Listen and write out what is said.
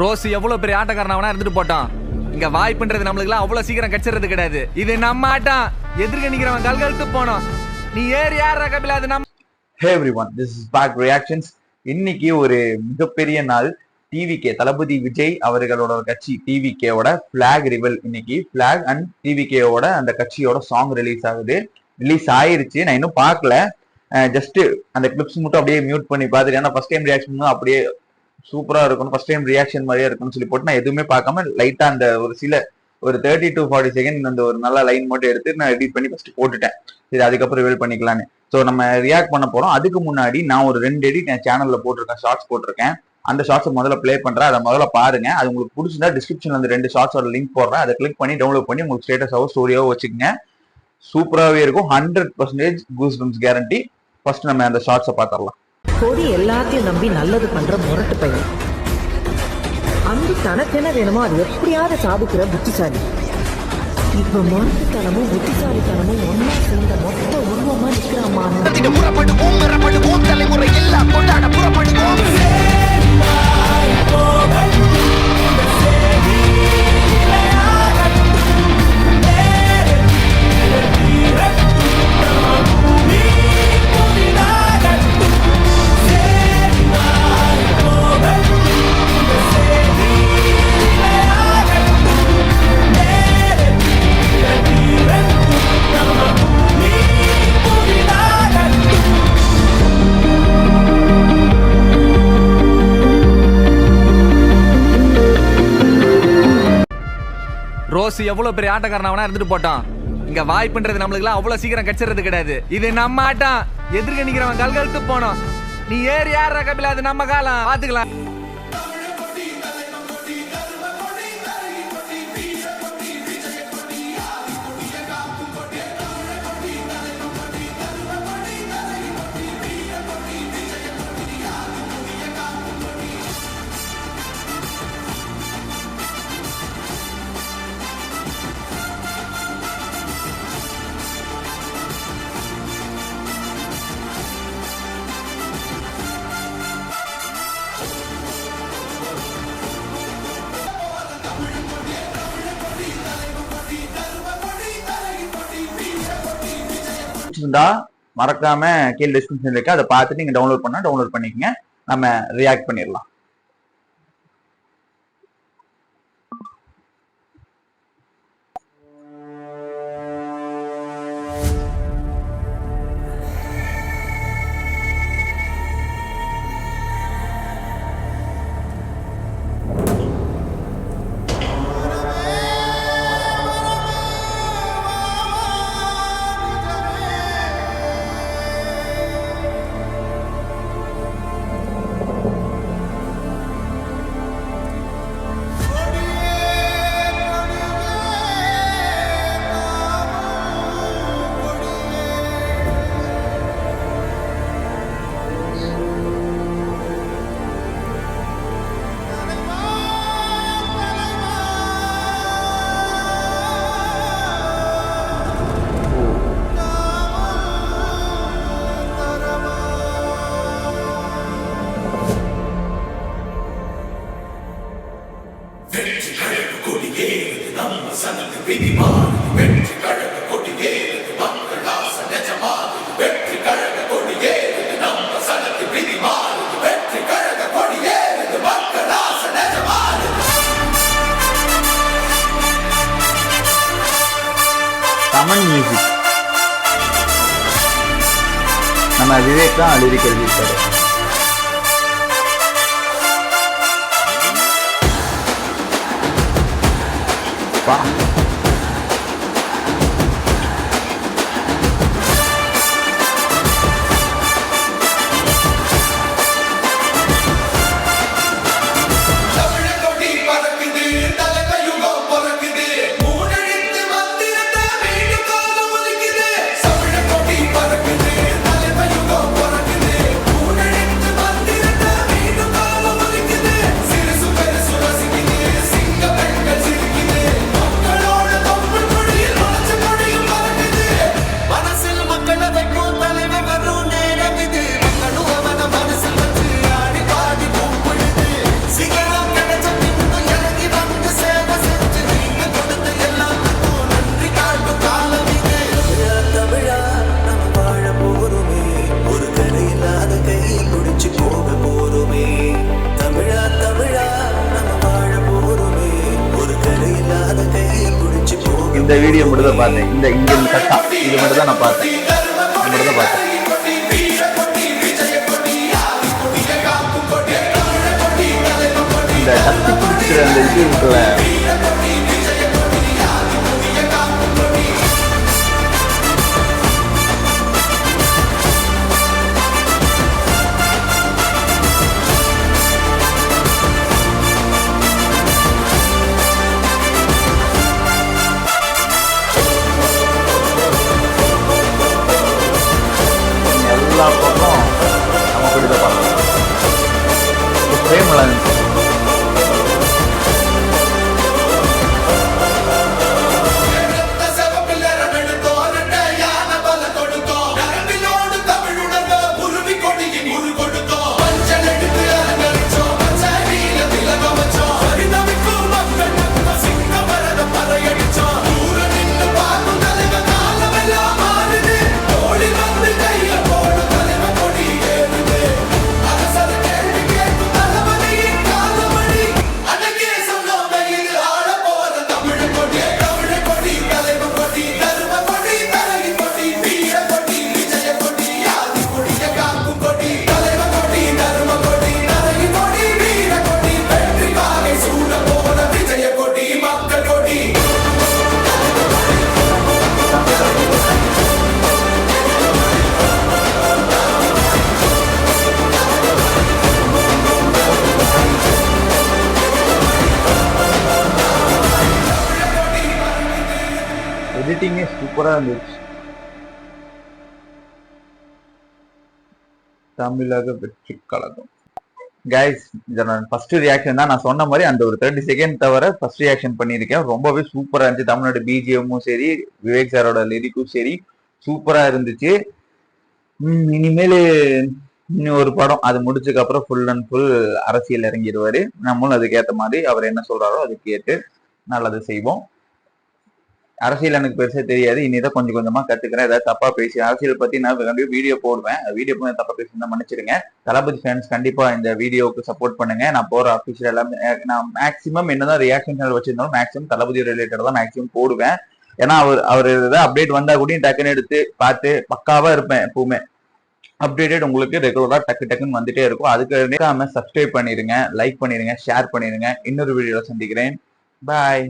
Rose எவ்வளவு பெரிய ஆட்டக்காரனா இருந்துட்டு போட்டான். இங்க வாய்ப்புன்றது நம்மளுக்குலாம் அவ்வளவு சீக்கிரம் கிடைச்சிறது கிடையாது. இது நம்ம ஆட்டம். எதிர்க்க நிக்கிறவன் கல்கழுத்து போனோம். நீ ஏறி யாரா கபில அது நம்ம. Hey everyone, this is Back Reactions. இன்னைக்கு ஒரு மிகப்பெரிய நாள். டிவிகே தளபதி விஜய் அவர்களோட கட்சி டிவிகேவோட பிளாக் ரிவல். இன்னைக்கு பிளாக் அண்ட் டிவிகேவோட அந்த கட்சியோட சாங் ரிலீஸ் ஆகுது. ரிலீஸ் ஆயிருச்சு, நான் இன்னும் பார்க்கல. ஜஸ்ட் அந்த கிளிப்ஸ் மட்டும் அப்படியே மியூட் பண்ணி பார்த்துட்டு, ஏன்னா ஃபர்ஸ்ட் டைம் ரியாக்ஷன் அப்படியே சூப்பரா இருக்கணும், ஃபர்ஸ்ட் டைம் ரியாக்ஷன் மாதிரியே இருக்கும்னு சொல்லி போட்டு நான் எதுவுமே பார்க்காம லைட்டா அந்த ஒரு 30 to 40 செகண்ட் அந்த ஒரு நல்ல லைன் மட்டும் எடுத்து நான் எடிட் பண்ணி ஃபர்ஸ்ட் போட்டுட்டேன். சரி, அதுக்கப்புறம் ரிவீல் பண்ணிக்கலான்னு. ஸோ நம்ம ரியாக்ட் பண்ண போறோம். அதுக்கு முன்னாடி நான் ஒரு 2 எடிட் என் சேனல்ல போட்டிருக்கேன், ஷார்ட்ஸ் போட்டிருக்கேன். அந்த ஷார்ட்ஸை முதல்ல ப்ளே பண்றேன், அதை முதல்ல பாருங்க. அது உங்களுக்கு பிடிச்சிருந்தா டிஸ்கிரிப்ஷன்ல அந்த 2 ஷார்ட்ஸோட லிங்க் போடுறேன், அதை கிளிக் பண்ணி டவுன்லோட் பண்ணி உங்களுக்கு ஸ்டேட்டஸாவோ ஸ்டோரியாவோ வச்சுக்கோங்க. சூப்பராகவே இருக்கும். 100% கூஸ் பம்ப்ஸ் கேரண்டி. ஃபர்ஸ்ட் நம்ம அந்த ஷார்ட்ஸை பார்த்துடலாம். கொடி எல்லாத்தையும் நம்பி நல்லது பண்ற முரட்டு பையன். அன்பு தனக்கு என்ன வேணுமோ அது எப்படியாவது சாதிக்கிற புத்திசாலி. இப்ப முரட்டுத்தனமும் புத்திசாலித்தனமும் ஒன்னா சேர்ந்த மொத்த உருவமா நிற்கிறாமா. தலைமுறை எல்லாம் கொண்டாட புறப்படுவோம். ரோஸ் எவ்வளவு பெரிய ஆட்டக்காரனா இருந்துட்டு போட்டான். இங்க வாய்ப்புன்றது நம்மளுக்குலாம் அவ்வளவு சீக்கிரம் கிடைச்சிறது கிடையாது. இது நம்ம ஆட்டம். எதிர்க்க நிக்கிறவன் கல்கழுத்து போனோம். நீ ஏறி யாரா கபில அது நம்ம காலம். பாத்துக்கலாம். மறக்காம கீழே டிஸ்கிரிப்ஷன் இருக்கு, அதை பார்த்துட்டு நீங்க டவுன்லோட் பண்ணிக்கங்க. நம்ம ரியாக்ட் பண்ணிடலாம். தமிழ் மியூசிக் நம்ம விவேக் தான் லிரிக் எழுதியிருக்காரு. இந்த வீடியோ மட்டும் தான் பார்த்தேன். இங்க இந்த கட்டா இது மட்டும் தான் நான் பார்த்தேன். இது மட்டும் தான் பார்த்தேன். இந்த கத்தி பிடிக்கிற அந்த இது இருக்குல்ல, எல்லா பக்கம் நம்ம கொடுத்த பார்க்கலாம். ஃப்ரேம் நல்லா இருந்துச்சு. எடிட்டிங்கே சூப்பரா இருந்துச்சு. தமிழக வெற்றி கழகம். கைஸ், ஃபர்ஸ்ட் ரியாக்ஷன் தான் நான் சொன்ன மாதிரி அந்த ஒரு 30 செகண்ட் தவிர ஃபர்ஸ்ட் ரியாக்ஷன் பண்ணியிருக்கேன். ரொம்பவே சூப்பரா இருந்துச்சு. தமிழ்நாடு பிஜிஎம்மும் சரி, விவேக் சாரோட லிரிக்கும் சரி, சூப்பரா இருந்துச்சு. இனிமேல் இன்னும் ஒரு படம் அது முடிச்சதுக்கு அப்புறம் ஃபுல் அண்ட் ஃபுல் அரசியல் இறங்கிடுவாரு. நம்மளும் அதுக்கேற்ற மாதிரி அவர் என்ன சொல்றாரோ அது கேட்டு நல்லது செய்வோம். அரசியல் எனக்கு பெருசா தெரியாது. இனிதான் கொஞ்சம் கொஞ்சமா கத்துக்கிறேன். ஏதாவது தப்பா பேசி அரசியல் பத்தி நான் கண்டிப்பா வீடியோ போடுவேன். வீடியோ தப்பா பேசியிருந்தா மன்னிச்சிருங்க. தளபதி ஃபேன்ஸ் கண்டிப்பா இந்த வீடியோவுக்கு சப்போர்ட் பண்ணுங்க. நான் போற அபிஷியல் எல்லாமே நான் மேக்சிமம் என்னதான் ரியாக்ஷன் சேனல் வச்சிருந்தாலும் மேக்சிமம் தளபதி ரிலேட்டட் தான் மேக்சிமம் போடுவேன். ஏன்னா அவர் ஏதாவது அப்டேட் வந்தா கூட டக்குன்னு எடுத்து பார்த்து பக்காவா இருப்பேன். எப்பவுமே அப்டேட்டட் உங்களுக்கு ரெகுலரா டக்குன்னு வந்துட்டே இருக்கும். அதுக்கு சப்ஸ்கிரைப் பண்ணிருங்க, லைக் பண்ணிருங்க, ஷேர் பண்ணிருங்க. இன்னொரு வீடியோல சந்திக்கிறேன். பாய்.